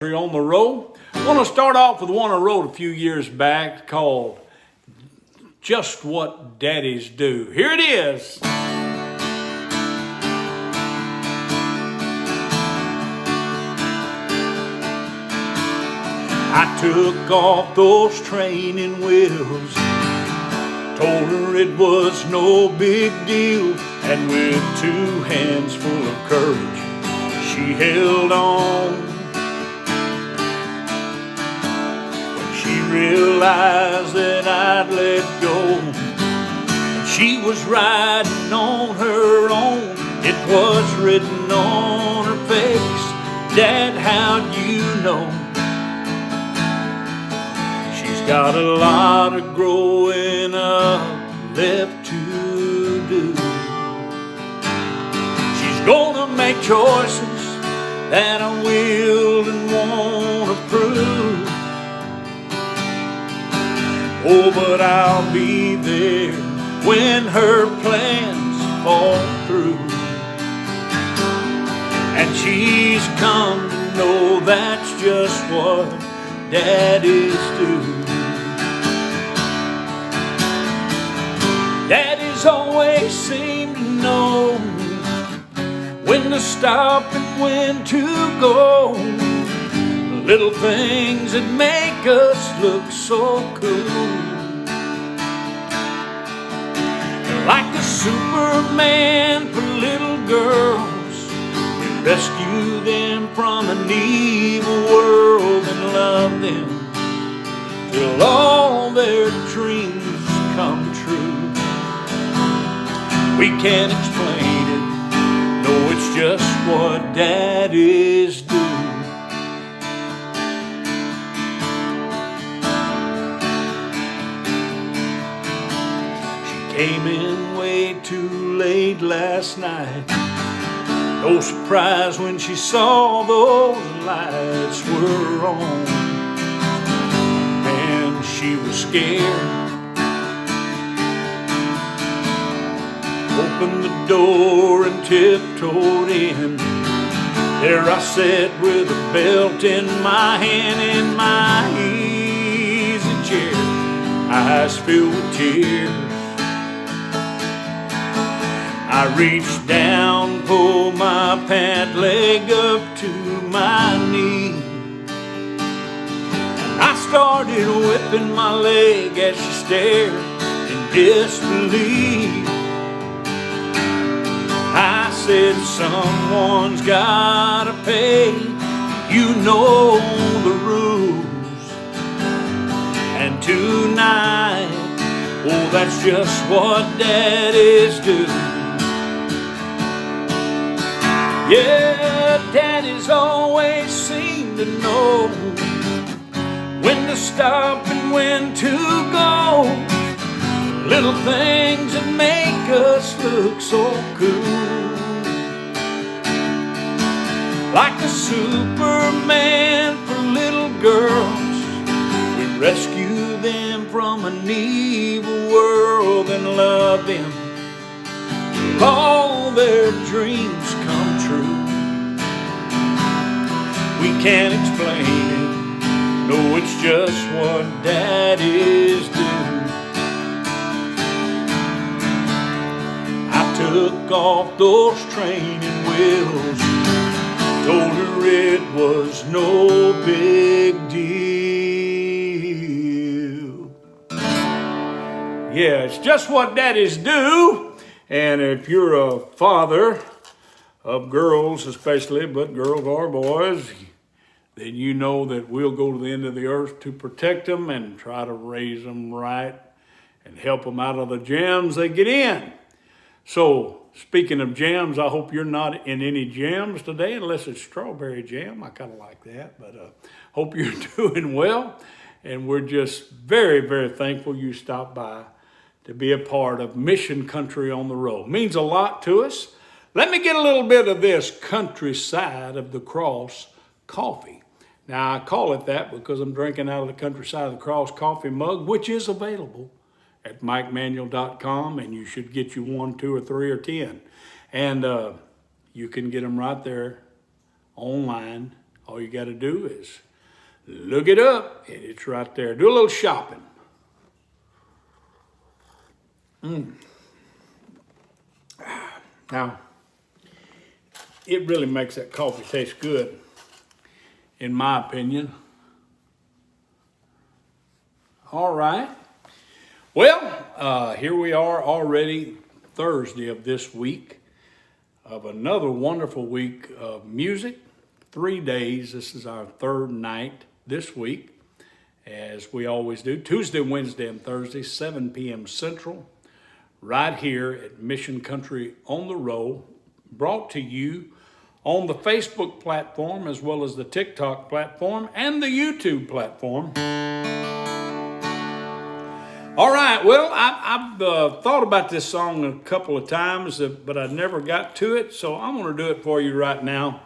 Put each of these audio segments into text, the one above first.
On the road. I want to start off with one I wrote a few years back called Just What Daddies Do. Here it is. I took off those training wheels, told her it was no big deal, and with 2 hands full of courage, she held on. She realized that I'd let go, and she was riding on her own. It was written on her face, Dad, how'd you know? She's got a lot of growing up left to do. She's gonna make choices that I will and won't approve. Oh, but I'll be there when her plans fall through. And she's come to know that's just what daddies do. Daddies always seem to know when to stop and when to go. Little things that make us look so cool. Like the Superman for little girls, we rescue them from an evil world and love them till all their dreams come true. We can't explain it, no, it's just what daddies do. Came in way too late last night. No surprise when she saw those lights were on. And she was scared. Opened the door and tiptoed in. There I sat with a belt in my hand in my easy chair, eyes filled with tears. I reached down, pulled my pant leg up to my knee. I started whipping my leg as she stared in disbelief. I said, someone's gotta pay, you know the rules. And tonight, oh, that's just what daddies do. Yeah, daddies always seem to know when to stop and when to go. Little things that make us look so cool. Like the Superman for little girls, we rescue them from an evil world and love them till all their dreams come true. We can't explain it, no, it's just what daddies do. I took off those training wheels, told her it was no big deal. Yeah, it's just what daddies do. And if you're a father of girls especially, but girls or boys, then you know that we'll go to the end of the earth to protect them and try to raise them right and help them out of the jams they get in. So, speaking of jams, I hope you're not in any jams today, unless it's strawberry jam. I kind of like that, but hope you're doing well. And we're just very, very thankful you stopped by to be a part of Mission Country on the Road. Means a lot to us. Let me get a little bit of this countryside of the cross coffee. Now, I call it that because I'm drinking out of the countryside of the cross coffee mug, which is available at MikeManuel.com, and you should get you 1, 2, or 3, or 10. And you can get them right there online All you got to do is look it up, and it's right there. Do a little shopping. Now, it really makes that coffee taste good, in my opinion. All right. Well, here we are already Thursday of this week of another wonderful week of music. 3 days. This is our third night this week, as we always do. Tuesday, Wednesday, and Thursday, 7 p.m. Central, right here at Mission Country on the Row, brought to you on the Facebook platform as well as the TikTok platform and the YouTube platform. All right, well, I've thought about this song a couple of times, but I never got to it, so I'm going to do it for you right now.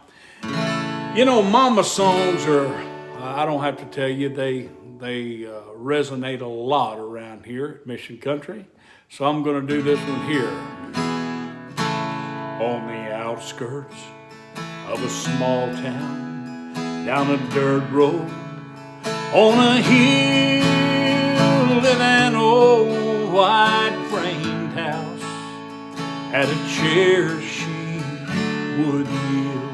You know, mama songs are, I don't have to tell you, they resonate a lot around here at Mission Country, so I'm going to do this one here. On the outskirts of a small town, down a dirt road, on a hill, in an old white framed house, had a chair she would yield.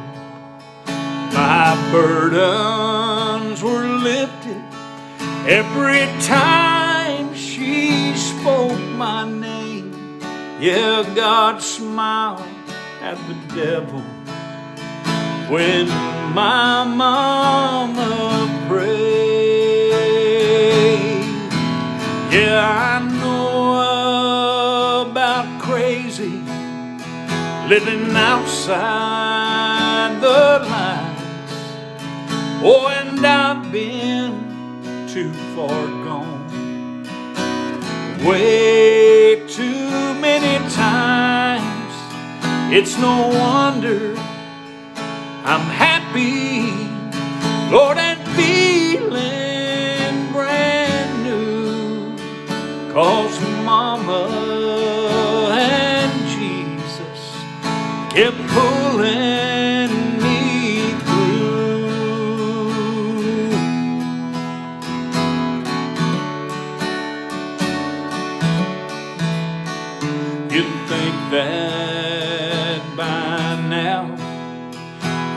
My burdens were lifted every time she spoke my name. Yeah, God smiled at the devil when my mama prayed. Yeah, I know about crazy living outside the lines. Oh, and I've been too far gone, way too many times. It's no wonder I'm happy, Lord, and feeling brand new, 'cause Mama and Jesus kept pulling me through. You'd think that by now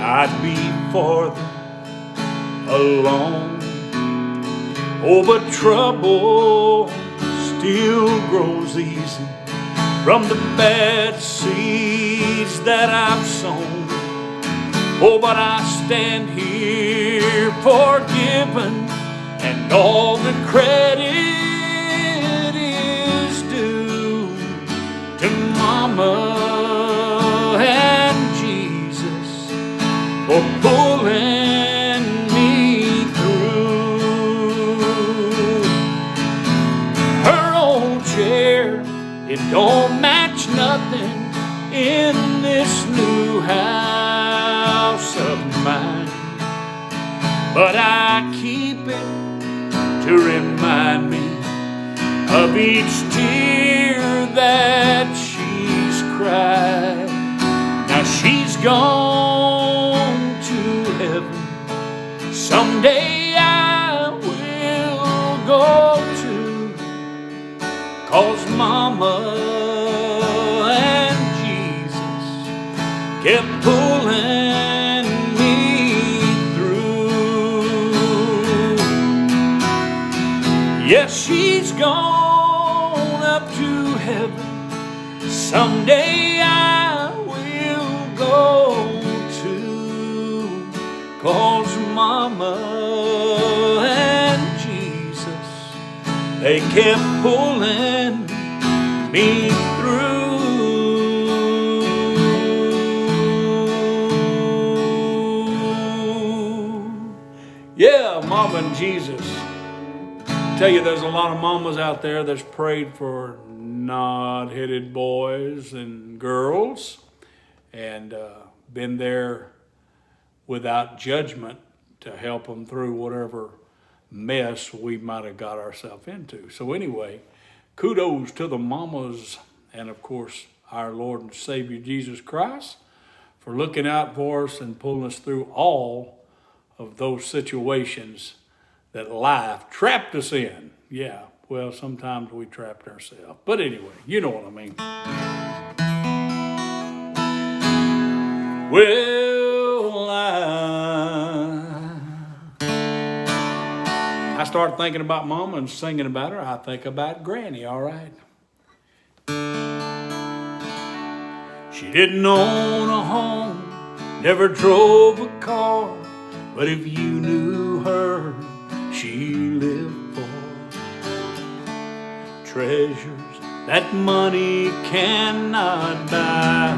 I'd be farther along. Oh, but trouble still grows easy from the bad seeds that I've sown. Oh, but I stand here forgiven, and all the credit is due to Mama and Jesus for pulling me through. Her old chair, it don't match nothing in this new house of mine, but I keep it to remind me of each tear that she's cried. Now she's gone to heaven, someday I will go to, 'cause Mama and Jesus kept pulling me through. Yes, she's gone up to heaven, someday I will go to, 'cause Mama and Jesus, they kept pulling me through. Yeah, Mama and Jesus. Tell you, there's a lot of mamas out there that's prayed for nod-headed boys and girls, and been there without judgment to help them through whatever mess we might have got ourselves into. So anyway, kudos to the mamas, and of course our Lord and Savior Jesus Christ for looking out for us and pulling us through all of those situations that life trapped us in. Yeah, well, sometimes we trapped ourselves. But anyway, you know what I mean. Well, I started thinking about Mama and singing about her. I think about Granny, all right. She didn't own a home, never drove a car, but if you knew her, she lived for treasures that money cannot buy.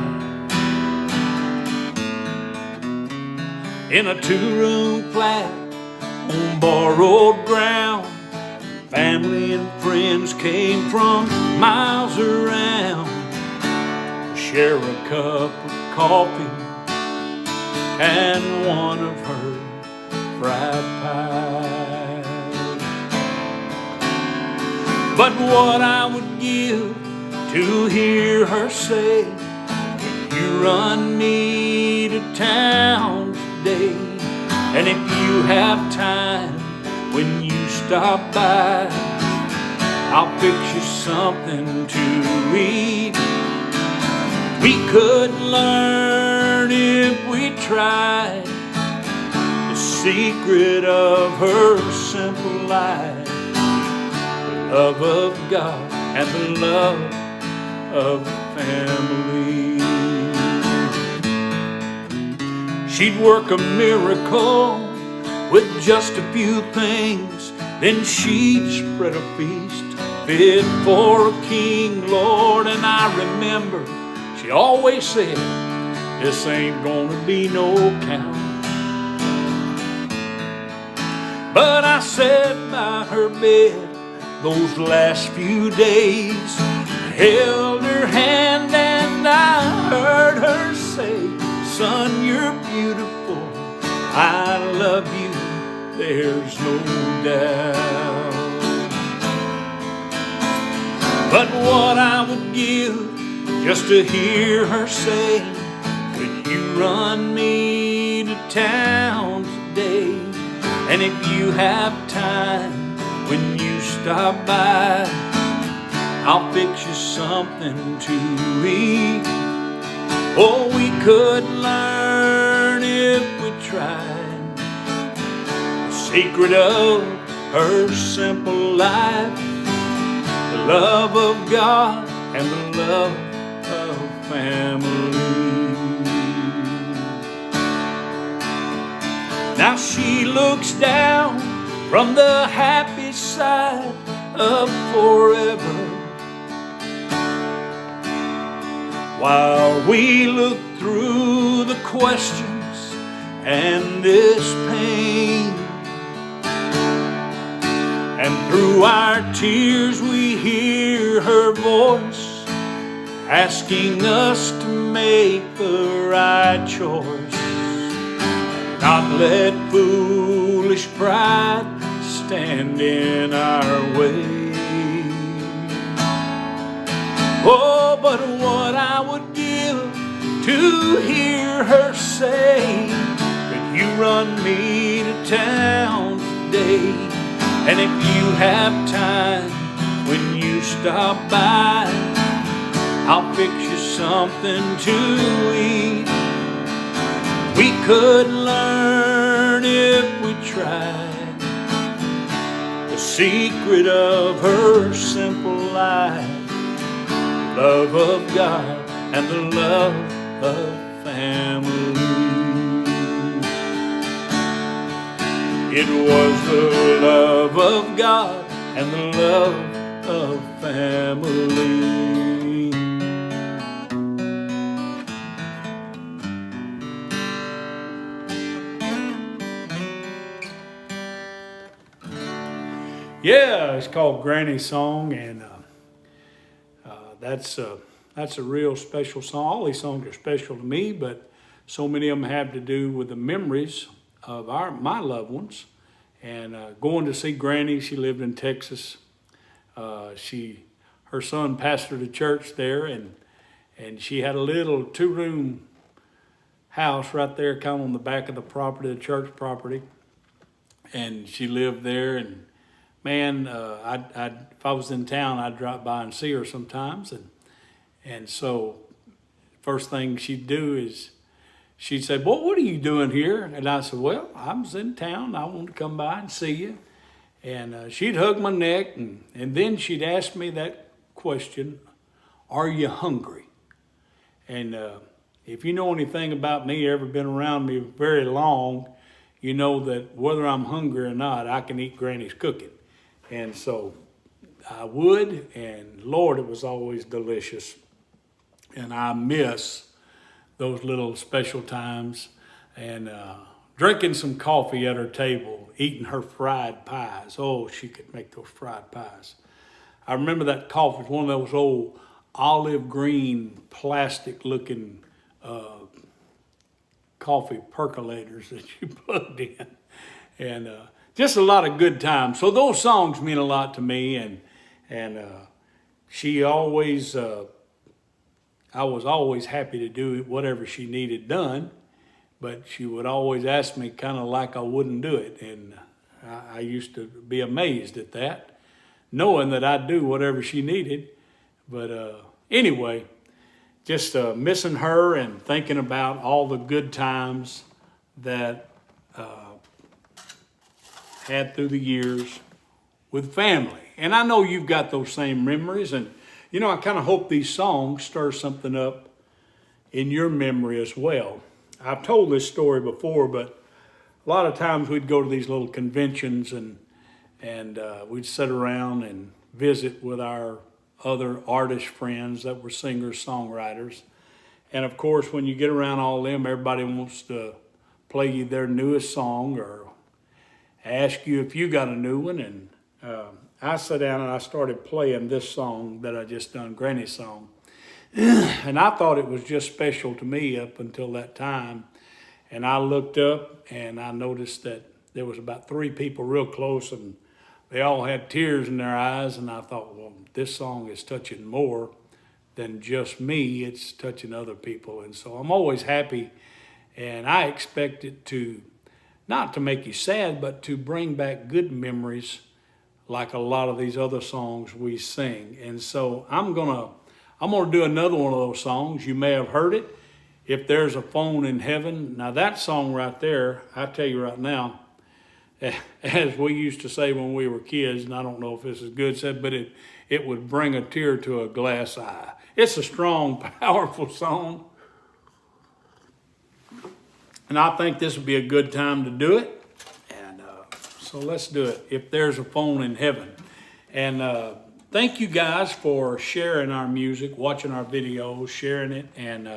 In a 2-room flat on borrowed ground, family and friends came from miles around to share a cup of coffee and one of her fried pies. But what I would give to hear her say, "You run me to town today, and if you have time when you stop by, I'll fix you something to eat. We could learn if we tried the secret of her simple life, the love of God and the love of family." She'd work a miracle with just a few things, then she'd spread a feast fit for a king, Lord. And I remember she always said, "This ain't gonna be no count." But I sat by her bed those last few days, held her hand and I heard her say, "Son, you're beautiful, I love you, there's no doubt." But what I would give just to hear her say, "Could you run me to town today? And if you have time when you stop by, I'll fix you something to eat. Oh, we could learn if we tried the secret of her simple life, the love of God and the love of family." Now she looks down from the happy side of forever, while we look through the questions and this pain. And through our tears we hear her voice asking us to make the right choice, not let foolish pride stand in our way. Oh, but what I would give to hear her say, "Could you run me to town today? And if you have time when you stop by, I'll fix you something to eat. We could learn if we tried the secret of her simple life, love of God and the love of family." It was the love of God and the love of family. Yeah, it's called Granny's Song, and that's a real special song. All these songs are special to me, but so many of them have to do with the memories of my loved ones. And going to see Granny, she lived in Texas. Her son pastored a church there, and she had a little 2-room house right there, kind of on the back of the property, the church property. And she lived there. And man, if I was in town, I'd drop by and see her sometimes. And so first thing she'd do is she'd say, "Well, what are you doing here?" And I said, "Well, I was in town. I wanted to come by and see you." And she'd hug my neck, and then she'd ask me that question, "Are you hungry?" And if you know anything about me, ever been around me very long, you know that whether I'm hungry or not, I can eat Granny's cooking. And so I would, and Lord, it was always delicious. And I miss those little special times, and drinking some coffee at her table, eating her fried pies. Oh, she could make those fried pies. I remember that coffee was one of those old olive green plastic looking coffee percolators that you plugged in. And just a lot of good times. So those songs mean a lot to me, and she always, I was always happy to do whatever she needed done, but she would always ask me kind of like I wouldn't do it. And I used to be amazed at that, knowing that I'd do whatever she needed. But anyway, just missing her and thinking about all the good times that had through the years with family. And I know you've got those same memories. And, you know, I kind of hope these songs stir something up in your memory as well. I've told this story before, but a lot of times we'd go to these little conventions and we'd sit around and visit with our other artist friends that were singers, songwriters. And of course, when you get around all them, everybody wants to play you their newest song or ask you if you got a new one. And I sat down and I started playing this song that I just done, Granny's song. And I thought it was just special to me up until that time. And I looked up and I noticed that there was about 3 people real close, and they all had tears in their eyes. And I thought, well, this song is touching more than just me. It's touching other people. And so I'm always happy, and I expect it to, not to make you sad, but to bring back good memories like a lot of these other songs we sing. And so I'm gonna do another one of those songs. You may have heard it, If There's a Phone in Heaven. Now that song right there, I tell you right now, as we used to say when we were kids, and I don't know if this is good said, but it would bring a tear to a glass eye. It's a strong, powerful song. And I think this would be a good time to do it. And so let's do it. If There's a Phone in Heaven. And thank you guys for sharing our music, watching our videos, sharing it, and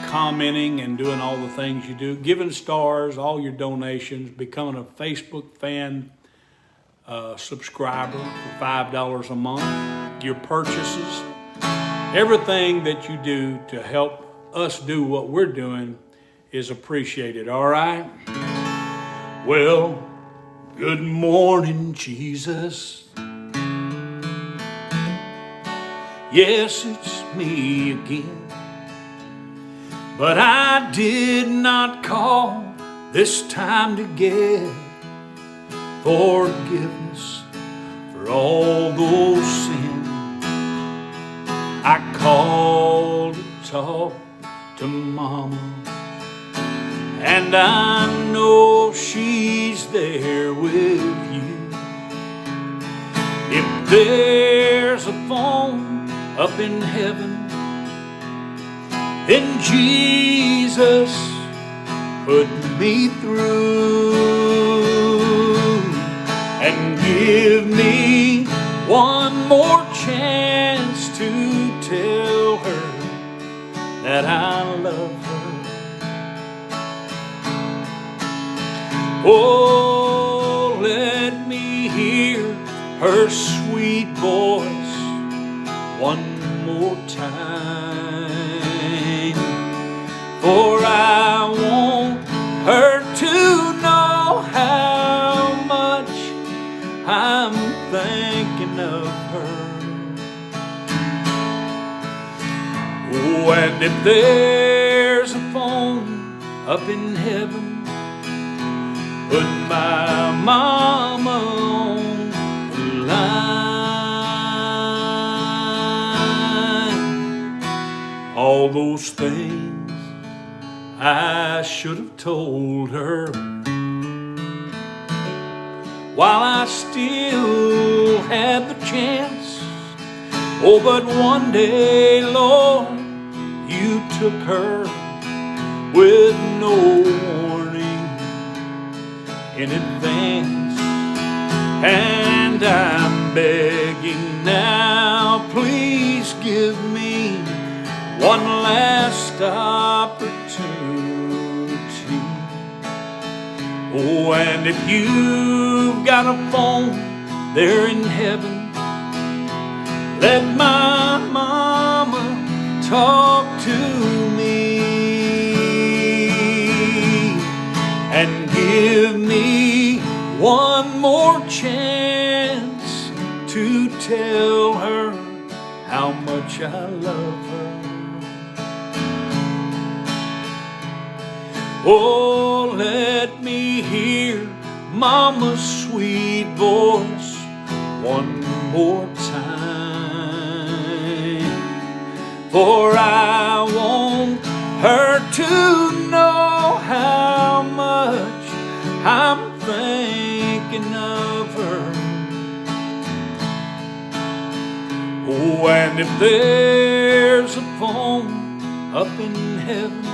commenting and doing all the things you do, giving stars, all your donations, becoming a Facebook fan subscriber for $5 a month, your purchases, everything that you do to help us do what we're doing is appreciated, all right? Well, good morning, Jesus. Yes, it's me again. But I did not call this time to get forgiveness for all those sins. I called to talk to Mama, and I know she's there with you. If there's a phone up in heaven, then Jesus put me through and give me one more chance to tell her that I love her. Oh, let me hear her sweet voice one more time. For I want her to know how much I'm thinking of her. Oh, and if there's a phone up in heaven, put my mama on the line. All those things I should have told her while I still had the chance. Oh, but one day, Lord, you took her with no warning in advance. And I'm begging now, please give me one last opportunity. Oh, and if you've got a phone there in heaven, let my mama talk to me and give me one more chance to tell her how much I love her. Oh, let me hear Mama's sweet voice one more time, for I want her to know how much I'm thinking of her. Oh, and if there's a phone up in heaven,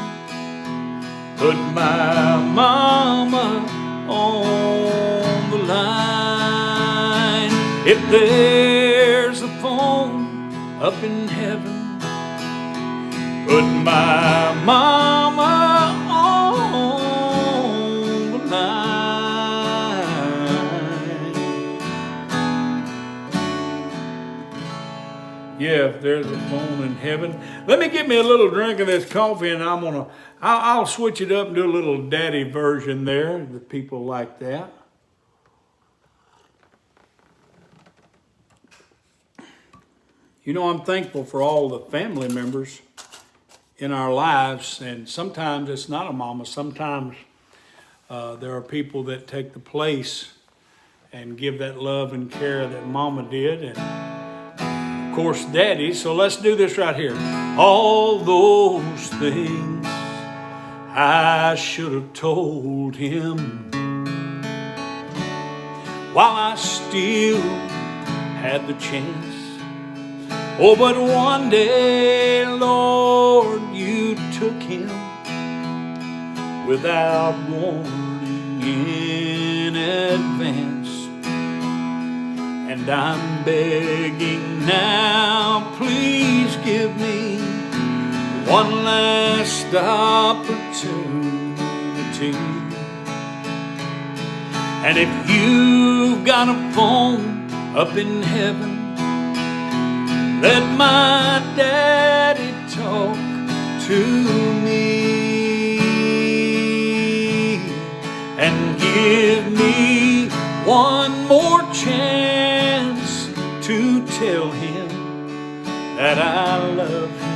put my mama on the line. If there's a phone up in heaven, put my mama on the line. Yeah, if there's a phone in heaven. Let me get me a little drink of this coffee, and I'll switch it up and do a little daddy version there. The people like that. You know, I'm thankful for all the family members in our lives, and sometimes it's not a mama. Sometimes there are people that take the place and give that love and care that mama did, and of course daddy. So let's do this right here. All those things I should have told him while I still had the chance. Oh, but one day, Lord, you took him without warning in advance. And I'm begging now, please give me one last opportunity. And if you've got a phone up in heaven, let my daddy talk to me and give me one more chance to tell him that I love him.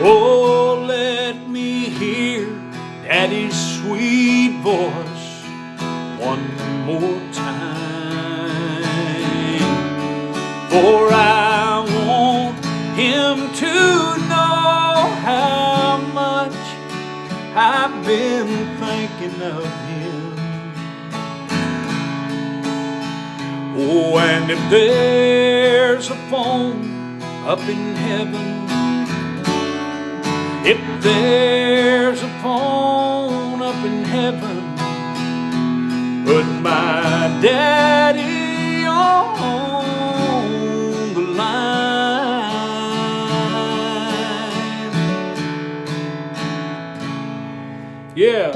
Oh, let me hear Daddy's sweet voice one more time. For I want him to know how much I've been thinking of him. Oh, and if there's a phone up in heaven, if there's a phone up in heaven, put my daddy on the line. Yeah.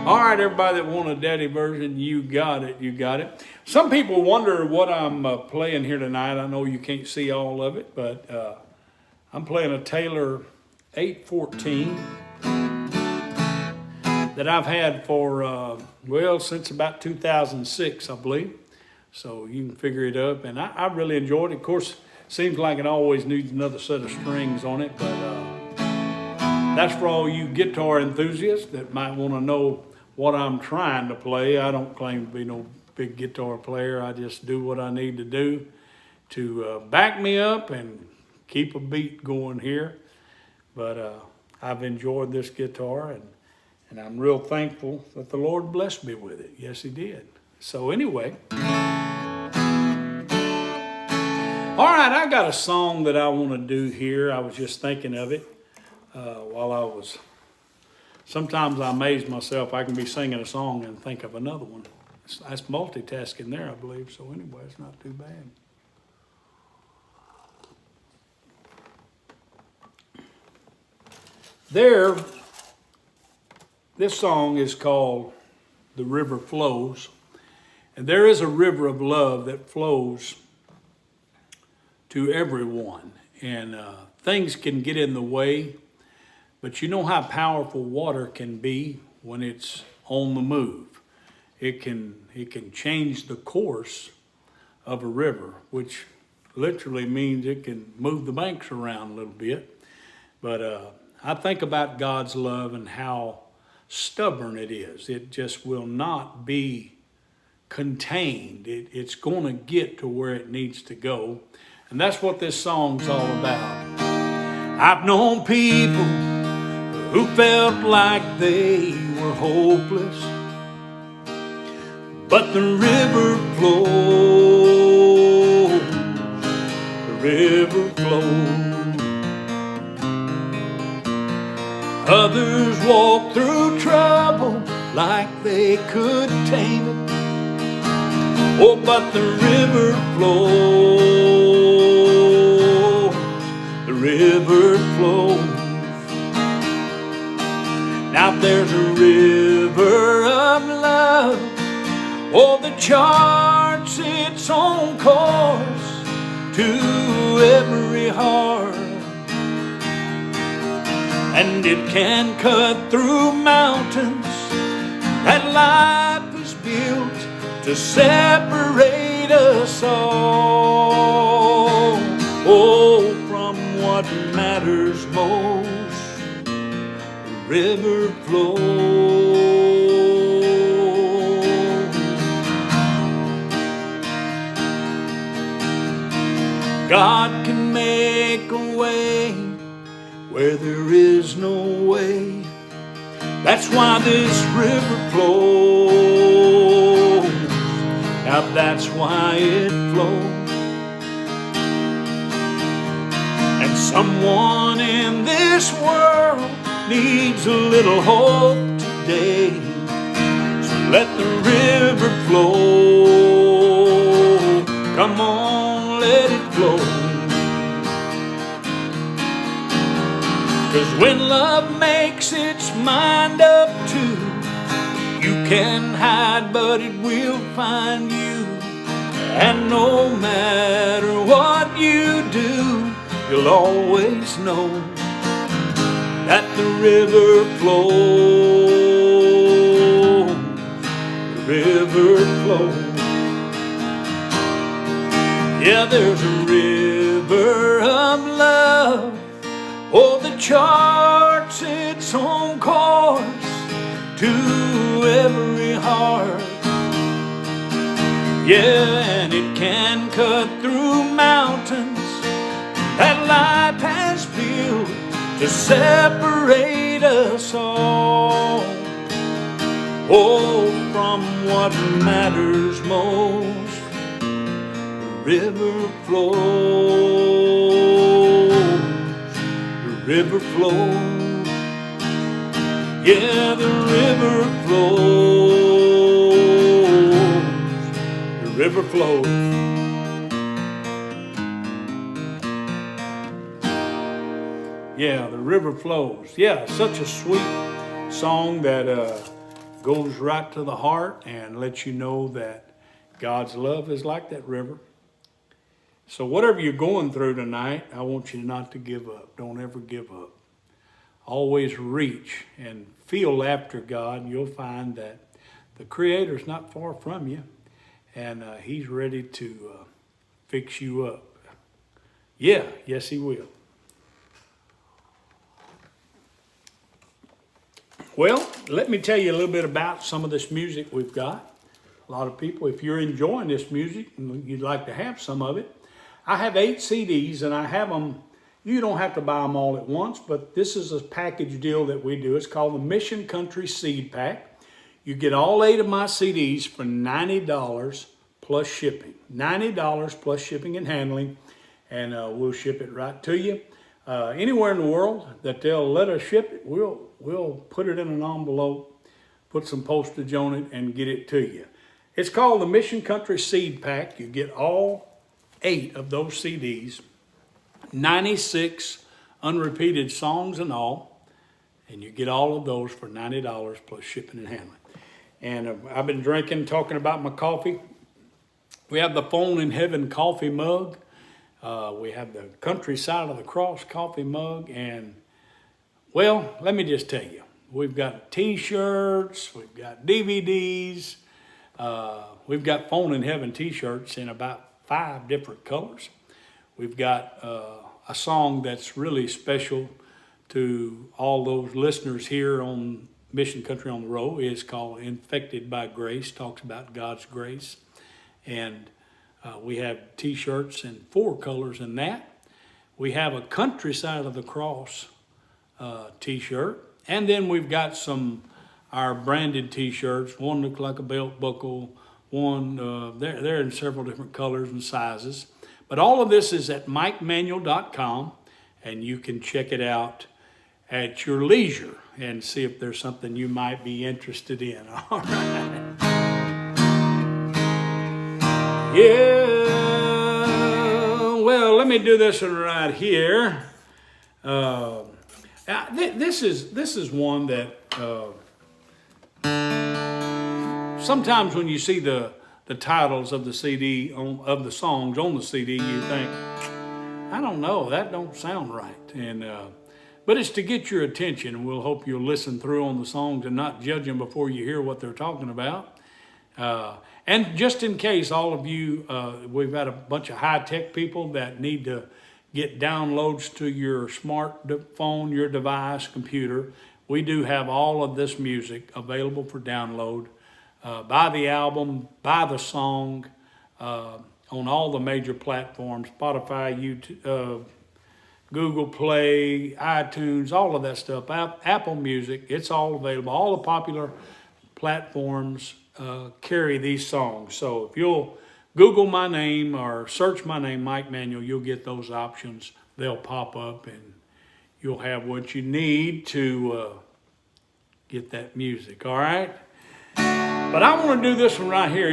All right, everybody that want a daddy version, you got it, you got it. Some people wonder what I'm playing here tonight. I know you can't see all of it, but I'm playing a Taylor 814 that I've had for, well, since about 2006, I believe. So you can figure it up. And I really enjoyed it. Of course, Seems like it always needs another set of strings on it, but that's for all you guitar enthusiasts that might want to know what I'm trying to play. I don't claim to be no big guitar player. I just do what I need to do to back me up and keep a beat going here. But I've enjoyed this guitar, and I'm real thankful that the Lord blessed me with it. Yes, He did. So anyway, all right, I got a song that I want to do here. I was just thinking of it while I was, sometimes I amaze myself. I can be singing a song and think of another one. That's multitasking there, I believe. So anyway, it's not too bad. This song is called The River Flows. And there is a river of love that flows to everyone. And things can get in the way, but you know how powerful water can be when it's on the move. It can change the course of a river, which literally means it can move the banks around a little bit. But I think about God's love and how stubborn it is. It just will not be contained. It's going to get to where it needs to go. And that's what this song's all about. I've known people who felt like they were hopeless, but the river flows, the river flows. Others walk through trouble like they could tame it. Oh, but the river flows, the river flows. Now there's a river of love, oh, that charts its own course to every heart. And it can cut through mountains that life is built to separate us all. Oh, from what matters most, the river flows. God can make a way where there is no way. That's why this river flows. Now that's why it flows. And someone in this world needs a little hope today. So let the river flow. Come on, let it flow. 'Cause when love makes its mind up to, you can hide, but it will find you. And no matter what you do, you'll always know that the river flows. The river flows. Yeah, there's a river of love, oh, that charts its own course to every heart. Yeah, and it can cut through mountains that life has built to separate us all. Oh, from what matters most, the river flows. The river flows. Yeah, the river flows. The river flows. Yeah, the river flows. Yeah, such a sweet song that goes right to the heart and lets you know that God's love is like that river. So whatever you're going through tonight, I want you not to give up. Don't ever give up. Always reach and feel after God, and you'll find that the Creator's not far from you, and He's ready to fix you up. Yeah, yes, he will. Well, let me tell you a little bit about some of this music we've got. A lot of people, if you're enjoying this music and you'd like to have some of it, I have 8 CDs and I have them. You don't have to buy them all at once, but this is a package deal that we do. It's called the Mission Country Seed Pack. You get all 8 of my CDs for $90 plus shipping. $90 plus shipping and handling, and we'll ship it right to you. Anywhere in the world that they'll let us ship it, we'll put it in an envelope, put some postage on it, and get it to you. It's called the Mission Country Seed Pack. You get all 8 of those CDs, 96 unrepeated songs and all, and you get all of those for $90 plus shipping and handling. And I've been talking about my coffee. We have the Phone in Heaven coffee mug. We have the Country Side of the Cross coffee mug. And, well, let me just tell you, we've got T-shirts, we've got DVDs, we've got Phone in Heaven T-shirts in about 5 different colors. We've got a song that's really special to all those listeners here on Mission Country on the Road. It's called Infected by Grace, talks about God's grace. And we have T-shirts in 4 colors in that. We have a Country Side of the Cross T-shirt. And then we've got our branded T-shirts. One looks like a belt buckle. One, they're in several different colors and sizes. But all of this is at MikeManuel.com, and you can check it out at your leisure and see if there's something you might be interested in. All right. Yeah, well, let me do this one right here. This is one that sometimes when you see the titles of the CD of the songs on the CD, you think, I don't know, that don't sound right. And but it's to get your attention, and we'll hope you'll listen through on the songs and not judge them before you hear what they're talking about. And just in case all of you, we've got a bunch of high-tech people that need to get downloads to your smartphone, your device, computer. We do have all of this music available for download. Buy the album, buy the song on all the major platforms, Spotify, YouTube, Google Play, iTunes, all of that stuff, Apple Music, it's all available. All the popular platforms carry these songs. So if you'll Google my name or search my name, Mike Manuel, you'll get those options. They'll pop up and you'll have what you need to get that music, all right? But I want to do this one right here.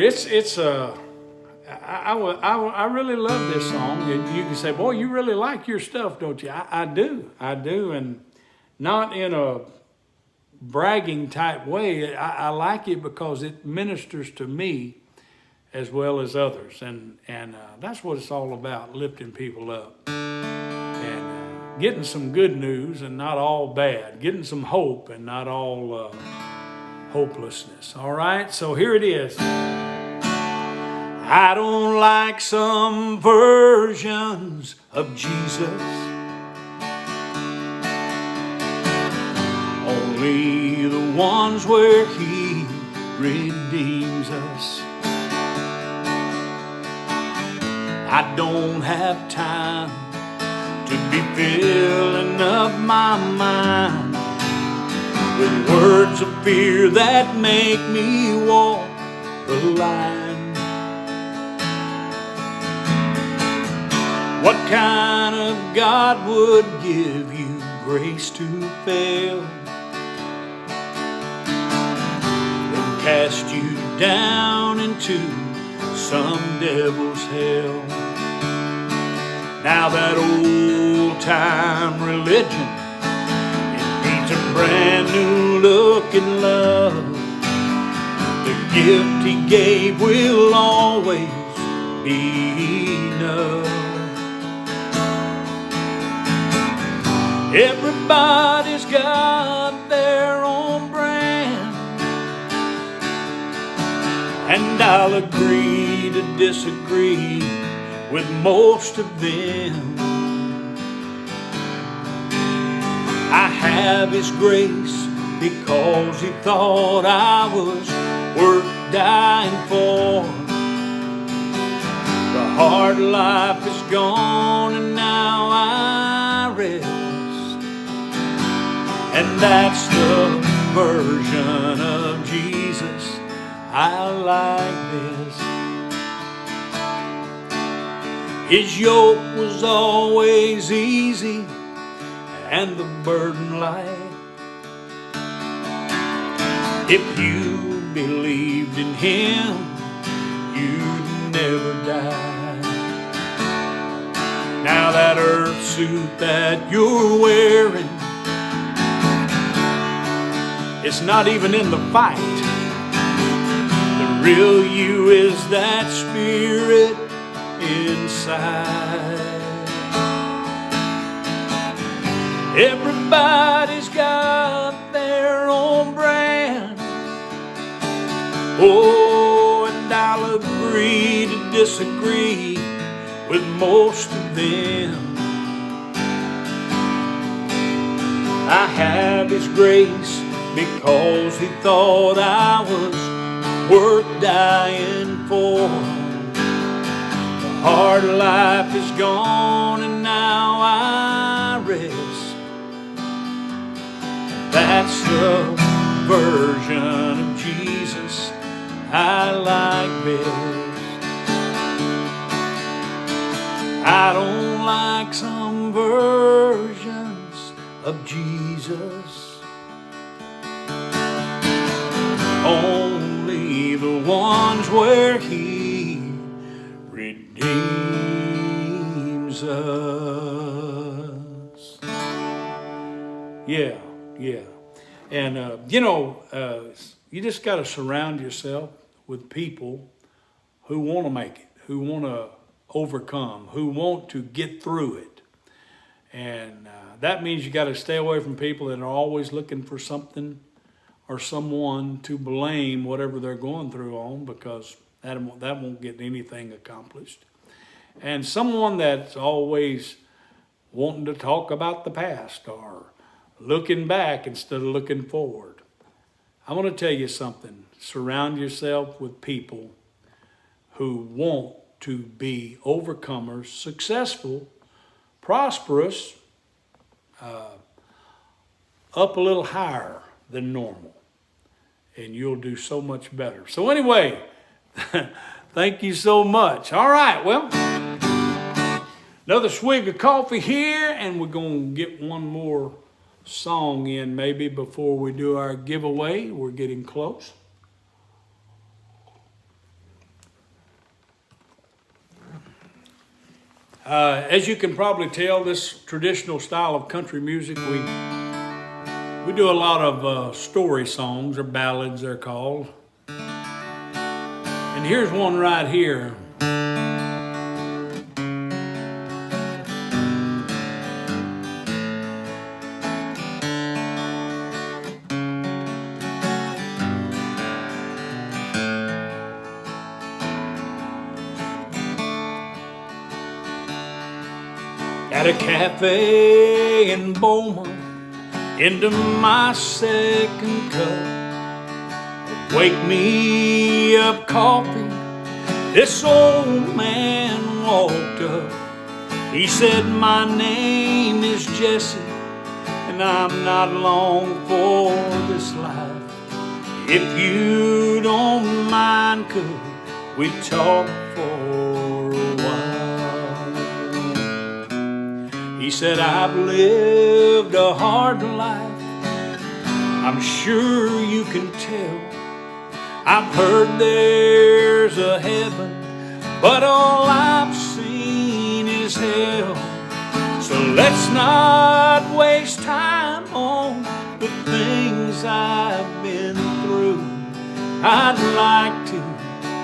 I really love this song. And you can say, boy, you really like your stuff, don't you? I do, and not in a bragging type way. I like it because it ministers to me as well as others, and that's what it's all about, lifting people up and getting some good news and not all bad, getting some hope and not all hopelessness. All right, so here it is. I don't like some versions of Jesus, only the ones where he redeems us. I don't have time to be filling up my mind with words of fear that make me walk the line. What kind of God would give you grace to fail, then cast you down into some devil's hell? Now that old-time religion, it needs a brand new look and love. The gift he gave will always be enough. Everybody's got their own brand, and I'll agree to disagree with most of them. have His grace because He thought I was worth dying for. The hard life is gone and now I rest, and that's the version of Jesus I like best. His yoke was always easy and the burden light. If you believed in Him, you'd never die. Now that earth suit that you're wearing, it's not even in the fight. The real you is that spirit inside. Everybody's got their own brand. Oh, and I'll agree to disagree with most of them. I have His grace because He thought I was worth dying for. The hard life is gone and now I rest. That's the version of Jesus I like best. I don't like some versions of Jesus, only the ones where He redeems us. Yeah. And, you just got to surround yourself with people who want to make it, who want to overcome, who want to get through it. And that means you got to stay away from people that are always looking for something or someone to blame whatever they're going through on, because that won't get anything accomplished. And someone that's always wanting to talk about the past or looking back instead of looking forward. I want to tell you something. Surround yourself with people who want to be overcomers, successful, prosperous, up a little higher than normal. And you'll do so much better. So anyway, thank you so much. All right, well, another swig of coffee here, and we're going to get one more song in maybe before we do our giveaway. We're getting close. As you can probably tell, this traditional style of country music, we do a lot of story songs, or ballads they're called. And here's one right here. At a cafe in Beaumont, into my second cup, wake me up coffee. This old man walked up. He said, my name is Jesse, and I'm not long for this life. If you don't mind, could we talk for a while? He said, I've lived a hard life, I'm sure you can tell. I've heard there's a heaven, but all I've seen is hell. So let's not waste time on the things I've been through. I'd like to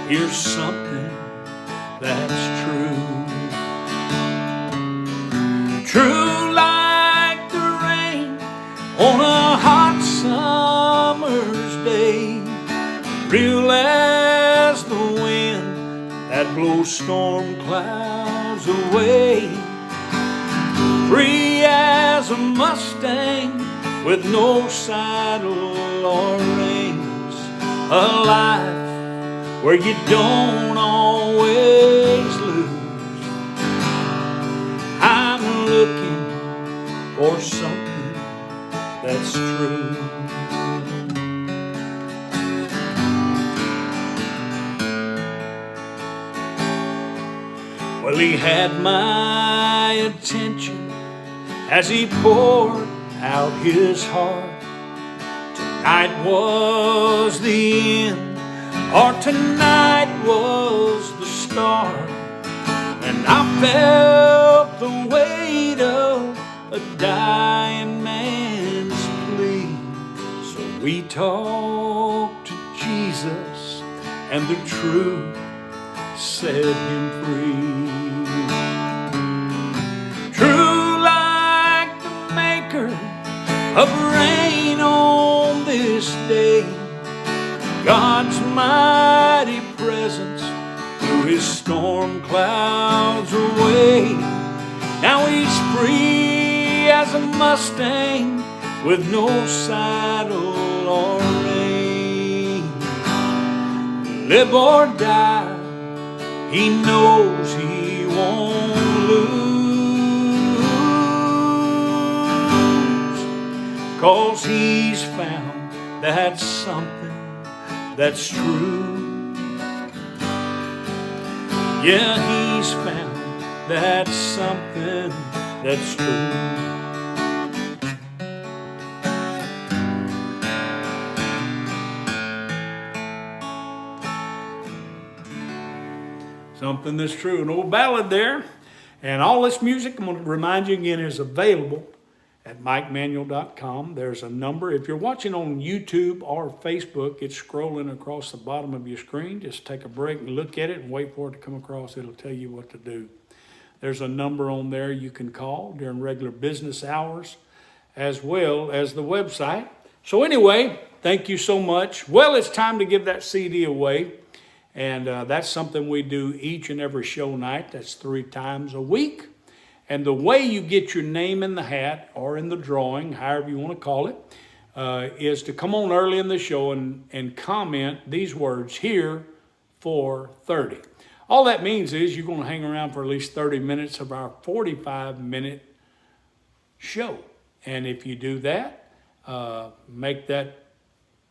hear something that's true. True like the rain on a hot summer's day, real as the wind that blows storm clouds away, free as a Mustang with no saddle or reins, a life where you don't always lose. I'm looking for something that's true. Well, he had my attention as he poured out his heart. Tonight was the end, or tonight was the start. And I felt the weight of a dying man's plea. So we talked to Jesus, and the truth set him free. True like the maker of rain on this day, God's mighty presence blew his storm clouds away. Now he's free as a Mustang with no saddle or rein. Live or die, he knows he won't lose, 'cause he's found that something that's true. Yeah, he's found that something that's true. Something that's true. An old ballad there. And all this music, I'm going to remind you again, is available at MikeManuel.com. There's a number. If you're watching on YouTube or Facebook, it's scrolling across the bottom of your screen. Just take a break and look at it and wait for it to come across. It'll tell you what to do. There's a number on there you can call during regular business hours, as well as the website. So anyway, thank you so much. Well, it's time to give that CD away. And that's something we do each and every show night. That's 3 times a week. And the way you get your name in the hat or in the drawing, however you want to call it, is to come on early in the show and comment these words, here for 30. All that means is you're going to hang around for at least 30 minutes of our 45-minute show. And if you do that, make that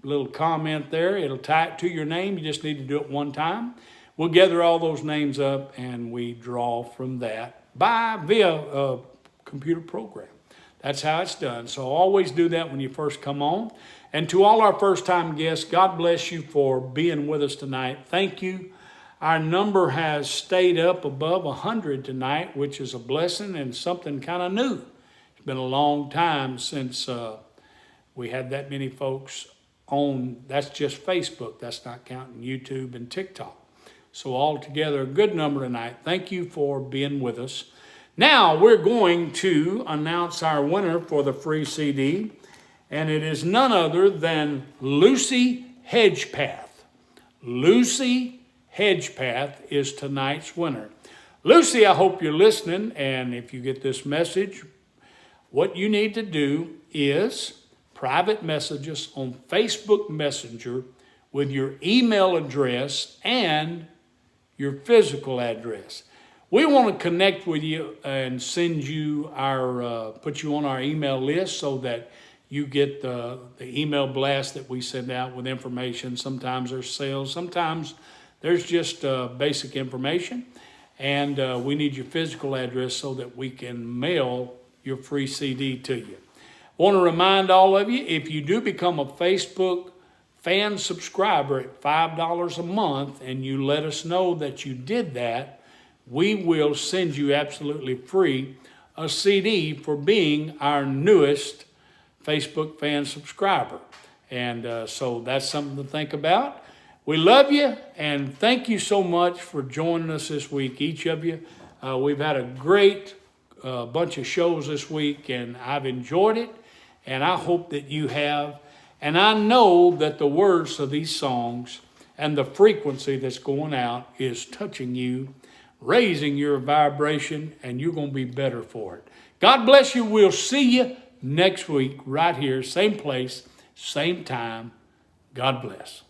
little comment there. It'll tie it to your name. You just need to do it one time. We'll gather all those names up and we draw from that via a computer program. That's how it's done. So always do that when you first come on. And to all our first-time guests, God bless you for being with us tonight. Thank you. Our number has stayed up above 100 tonight, which is a blessing and something kind of new. It's been a long time since we had that many folks on. That's just Facebook. That's not counting YouTube and TikTok. So altogether, a good number tonight. Thank you for being with us. Now we're going to announce our winner for the free CD, and it is none other than Lucy Hedgepath. Lucy Hedgepath is tonight's winner. Lucy, I hope you're listening, and if you get this message, what you need to do is private messages on Facebook Messenger with your email address and your physical address. We want to connect with you and send you our, put you on our email list so that you get the email blast that we send out with information. Sometimes there's sales, sometimes there's just basic information. And we need your physical address so that we can mail your free CD to you. I want to remind all of you, if you do become a Facebook fan subscriber at $5 a month and you let us know that you did that, we will send you absolutely free a CD for being our newest Facebook fan subscriber. And so that's something to think about. We love you, and thank you so much for joining us this week, each of you. We've had a great bunch of shows this week, and I've enjoyed it, and I hope that you have. And I know that the words of these songs and the frequency that's going out is touching you, raising your vibration, and you're going to be better for it. God bless you. We'll see you next week right here, same place, same time. God bless.